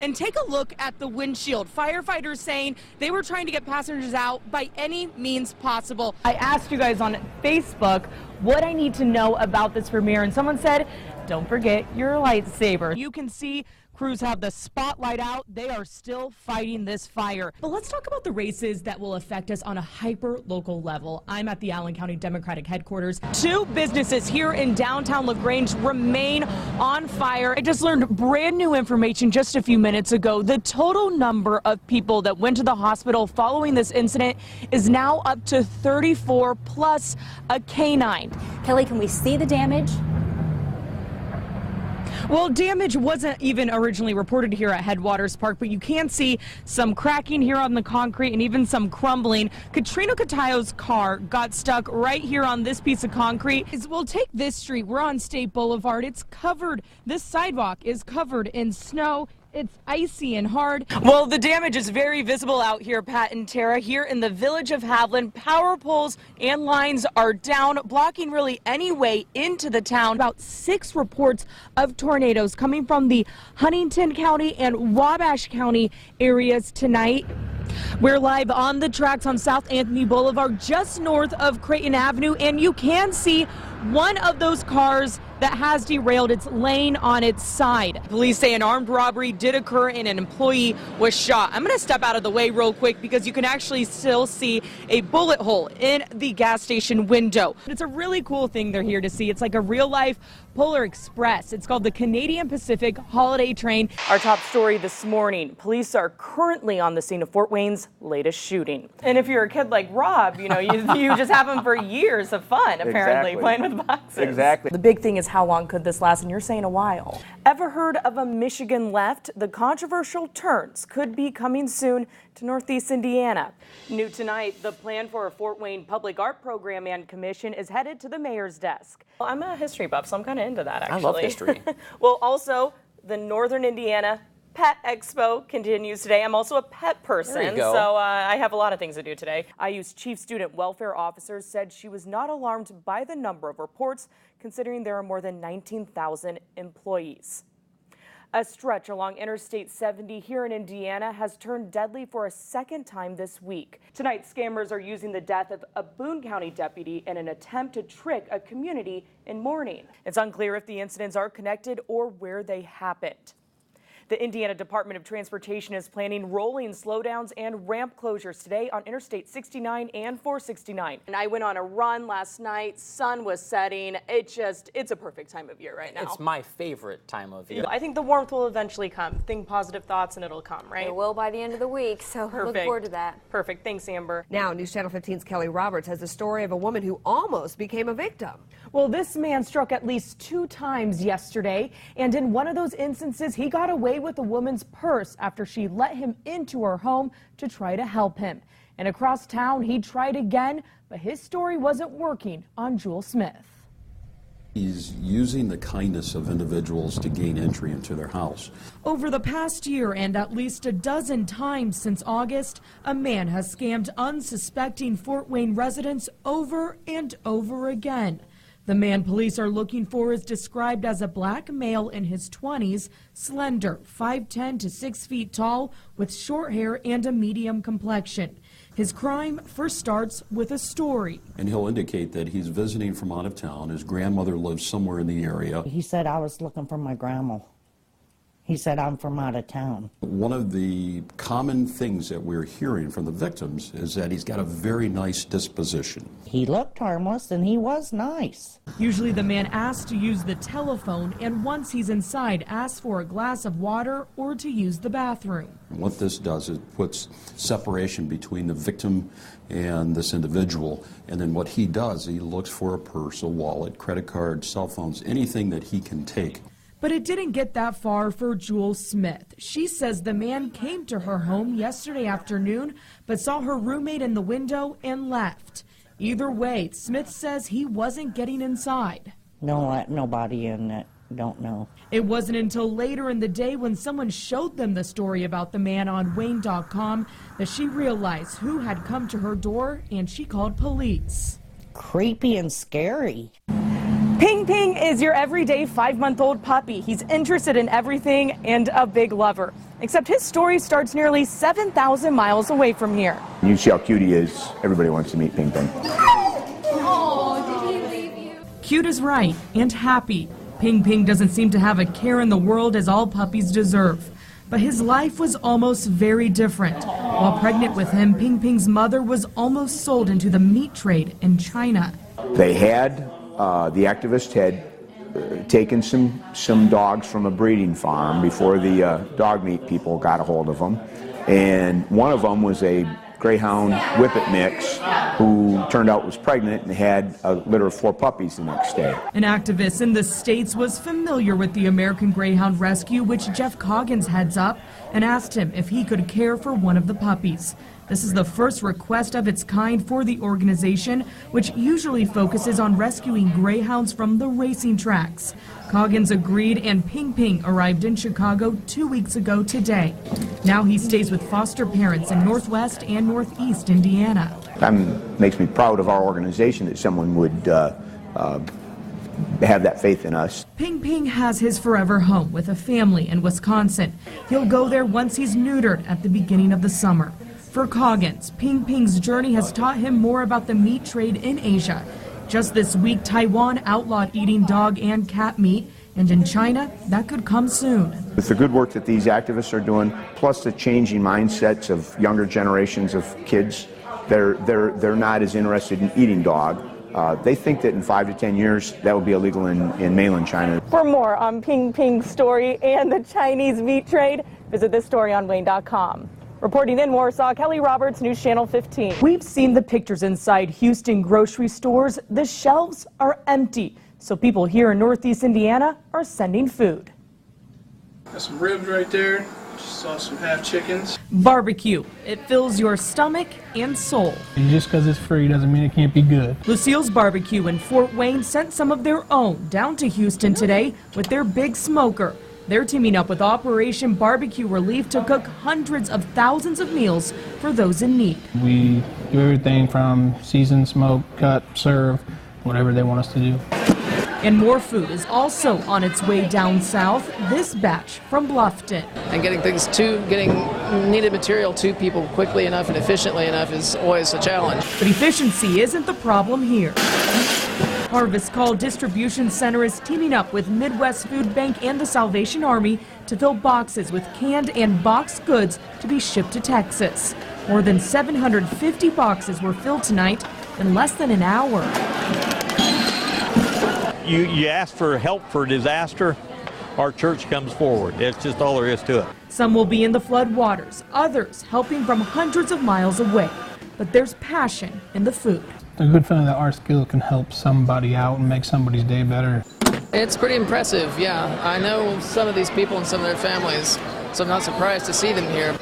And take a look at the windshield. Firefighters saying they were trying to get passengers out by any means possible. I asked you guys on Facebook what I need to know about this premiere, and someone said, don't forget your lightsaber. You can see crews have the spotlight out. They are still fighting this fire. But let's talk about the races that will affect us on a hyper-local level. I'm at the Allen County Democratic headquarters. 2 businesses here in downtown LaGrange remain on fire. I just learned brand new information just a few minutes ago. The total number of people that went to the hospital following this incident is now up to 34 plus a canine. Kelly, can we see the damage? Well, damage wasn't even originally reported here at Headwaters Park, but you can see some cracking here on the concrete and even some crumbling. Katrina Catayo's car got stuck right here on this piece of concrete. We'll take this street. We're on State Boulevard. It's covered. This sidewalk is covered in snow. It's icy and hard. Well, the damage is very visible out here, Pat and Tara. Here in the village of Haviland, power poles and lines are down, blocking really any way into the town. About 6 reports of tornadoes coming from the Huntington County and Wabash County areas tonight. We're live on the tracks on South Anthony Boulevard, just north of Creighton Avenue, and you can see one of those cars that has derailed. It's laying on its side. Police say an armed robbery did occur and an employee was shot. I'm going to step out of the way real quick because you can actually still see a bullet hole in the gas station window. It's a really cool thing they're here to see. It's like a real life Polar Express. It's called the Canadian Pacific Holiday Train. Our top story this morning, police are currently on the scene of Fort Wayne's latest shooting. And if you're a kid like Rob, you know, you just have them for years of fun, apparently, playing with boxes. Exactly. The big thing is how long could this last, and you're saying a while. Ever heard of a Michigan left? The controversial turns could be coming soon to Northeast Indiana. New tonight, the plan for a Fort Wayne Public Art Program and Commission is headed to the mayor's desk. Well, I'm a history buff, so I'm kind of into that, actually. I love history. Well, also, the Northern Indiana Pet Expo continues today. I'm also a pet person, so I have a lot of things to do today. IU's Chief Student Welfare Officer said she was not alarmed by the number of reports, considering there are more than 19,000 employees. A stretch along Interstate 70 here in Indiana has turned deadly for a second time this week. Tonight, scammers are using the death of a Boone County deputy in an attempt to trick a community in mourning. It's unclear if the incidents are connected or where they happened. The Indiana Department of Transportation is planning rolling slowdowns and ramp closures today on Interstate 69 and 469. And I went on a run last night. Sun was setting. It's a perfect time of year right now. It's my favorite time of year. I think the warmth will eventually come. Think positive thoughts and it'll come, right? It will by the end of the week, so look forward to that. Perfect. Thanks, Amber. Now, News Channel 15's Kelly Roberts has the story of a woman who almost became a victim. Well, this man struck at least 2 times yesterday, and in one of those instances, he got away with a woman's purse after she let him into her home to try to help him. And across town, he tried again, but his story wasn't working on Jewel Smith. He's using the kindness of individuals to gain entry into their house. Over the past year and at least a dozen times since August, a man has scammed unsuspecting Fort Wayne residents over and over again. The man police are looking for is described as a black male in his 20s, slender, 5'10" to 6 feet tall, with short hair and a medium complexion. His crime first starts with a story. And he'll indicate that he's visiting from out of town. His grandmother lives somewhere in the area. He said, I was looking for my grandma. He said, I'm from out of town. One of the common things that we're hearing from the victims is that he's got a very nice disposition. He looked harmless and he was nice. Usually the man asks to use the telephone, and once he's inside, asks for a glass of water or to use the bathroom. And what this does is puts separation between the victim and this individual. And then what he does, he looks for a purse, a wallet, credit card, cell phones, anything that he can take. But it didn't get that far for Jewel Smith. She says the man came to her home yesterday afternoon, but saw her roommate in the window and left. Either way, Smith says he wasn't getting inside. No, nobody in it. Don't know. It wasn't until later in the day when someone showed them the story about the man on Wayne.com that she realized who had come to her door, and she called police. Creepy and scary. Ping Ping is your everyday 5-month-old puppy. He's interested in everything and a big lover. Except his story starts nearly 7,000 miles away from here. You see how cute he is. Everybody wants to meet Ping Ping. Cute is right, and happy. Ping Ping doesn't seem to have a care in the world, as all puppies deserve. But his life was almost very different. While pregnant with him, Ping Ping's mother was almost sold into the meat trade in China. They had, the activist had taken some dogs from a breeding farm before the dog meat people got a hold of them. And one of them was a Greyhound Whippet mix who turned out was pregnant and had a litter of 4 puppies the next day. An activist in the States was familiar with the American Greyhound Rescue, which Jeff Coggins heads up, and asked him if he could care for one of the puppies. This is the first request of its kind for the organization, which usually focuses on rescuing greyhounds from the racing tracks. Coggins agreed, and Ping Ping arrived in Chicago 2 weeks ago today. Now he stays with foster parents in Northwest and Northeast Indiana. That makes me proud of our organization that someone would have that faith in us. Ping Ping has his forever home with a family in Wisconsin. He'll go there once he's neutered at the beginning of the summer. For Coggins, Ping Ping's journey has taught him more about the meat trade in Asia. Just this week, Taiwan outlawed eating dog and cat meat, and in China, that could come soon. With the good work that these activists are doing, plus the changing mindsets of younger generations of kids, they're not as interested in eating dog. They think that in 5 to 10 years, that will be illegal in mainland China. For more on Ping Ping's story and the Chinese meat trade, visit this story on Wayne.com. Reporting in Warsaw, Kelly Roberts, News Channel 15. We've seen the pictures inside Houston grocery stores. The shelves are empty, so people here in Northeast Indiana are sending food. Got some ribs right there. Just saw some half chickens. Barbecue. It fills your stomach and soul. And just because it's free doesn't mean it can't be good. Lucille's Barbecue in Fort Wayne sent some of their own down to Houston today with their big smoker. They're teaming up with Operation Barbecue Relief to cook hundreds of thousands of meals for those in need. We do everything from season, smoke, cut, serve, whatever they want us to do. And more food is also on its way down south. This batch from Bluffton. And getting needed material to people quickly enough and efficiently enough is always a challenge. But efficiency isn't the problem here. Harvest Call Distribution Center is teaming up with Midwest Food Bank and the Salvation Army to fill boxes with canned and boxed goods to be shipped to Texas. More than 750 boxes were filled tonight in less than an hour. You ask for help for disaster, our church comes forward. It's just all there is to it. Some will be in the flood waters, others helping from hundreds of miles away. But there's passion in the food. It's a good feeling that our skill can help somebody out and make somebody's day better. It's pretty impressive, yeah. I know some of these people and some of their families, so I'm not surprised to see them here.